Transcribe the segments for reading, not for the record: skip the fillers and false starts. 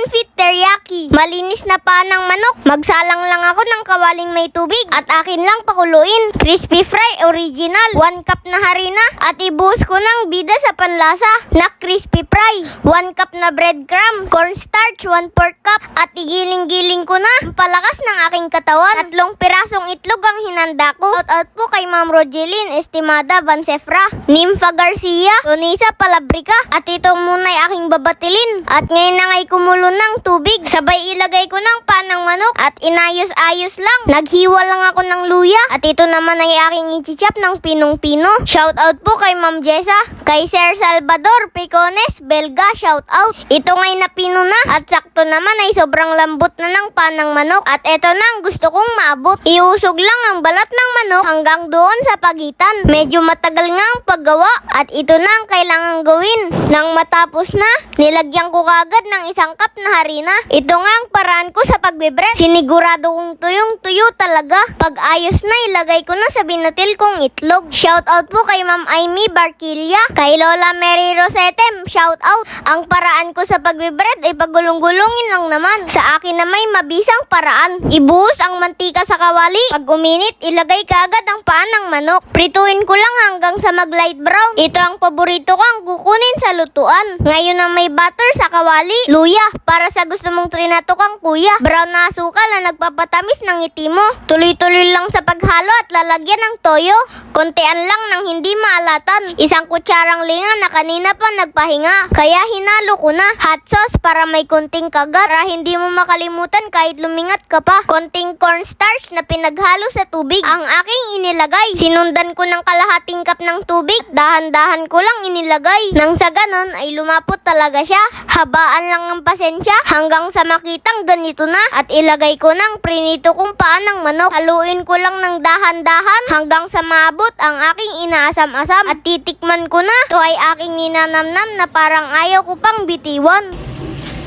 Chicken feet teriyaki. Malinis na pa ng manok. Magsalang lang ako ng kawaling may tubig at akin lang pakuluin. Crispy fry original. 1 cup na harina at ibuhos ko ng bida sa panlasa na crispy fry. 1 cup na breadcrumb. Cornstarch 1/4 cup at igiling-giling ko na ang palakas ng aking katawan. 3 pirasong itlog ang hinanda ko. Out po kay Ma'am Rogeline Estimada Bansefra, Nympha Garcia, Tunisa Palabrica. At ito muna ay aking babatilin. At ngayon na nga'y kumulo ng tubig. Sabay ilagay ko ng panang manok at inayos-ayos lang. Naghiwa lang ako ng luya. At ito naman ay aking ichichap ng pinong-pino. Shout out po kay Ma'am Jessa, kay Sir Salvador Picones Belga, shout out. Ito nga'y napino na at sakto naman ay sobrang lambot na ng panang manok. At ito na ang gusto kong maabot. Iusog lang ang balat ng manok hanggang doon sa pagitan. Medyo matagal nga ang paggawa at ito na ang kailangang gawin. Nang matapos na, nilagyan ko kagad ng 1 cup na harina. Ito nga ang paraan ko sa pagbe-bread. Sinigurado kong tuyong-tuyo talaga. Pag ayos na, ilagay ko na sa binatil kong itlog. Shout out po kay Ma'am Amy Barquilla, kay Lola Mary Rosete, shout out. Ang paraan ko sa pagbe-bread ay pagulong-gulungin lang naman. Sa akin na may mabisang paraan. Ibuhos ang mantika sa kawali. Pag uminit, ilagay kaagad ang paan ng manok. Prituin ko lang hanggang sa mag-light brown. Ito ang paborito ko ang kukunin sa lutuan. Ngayon na may butter sa kawali. Luya, para sa gusto mong trinato kang kuya. Brown na asukal na nagpapatamis ng ngiti mo. Tuloy-tuloy lang sa paghalo at lalagyan ng toyo. Kontian lang nang hindi maalatan. 1 kutsarang linga na kanina pa nagpahinga. Kaya hinalo ko na. Hot sauce para may konting kagat. Para hindi mo makalimutan kahit lumingat ka pa. Konting cornstarch na pinaghalo sa tubig ang aking inilagay. Sinundan ko ng kalahating cup ng tubig. Dahan-dahan ko lang inilagay. Nang sa ganon ay lumapot talaga siya. Habaan lang ang pasensya hanggang sa makitang ganito na. At ilagay ko ng prinito kong paan ng manok. Haluin ko lang ng dahan-dahan hanggang sa maabot ang aking inaasam-asam. At titikman ko na. Ito ay aking ninanamnam na parang ayaw ko pang bitiwan.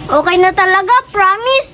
Okay na talaga, promise.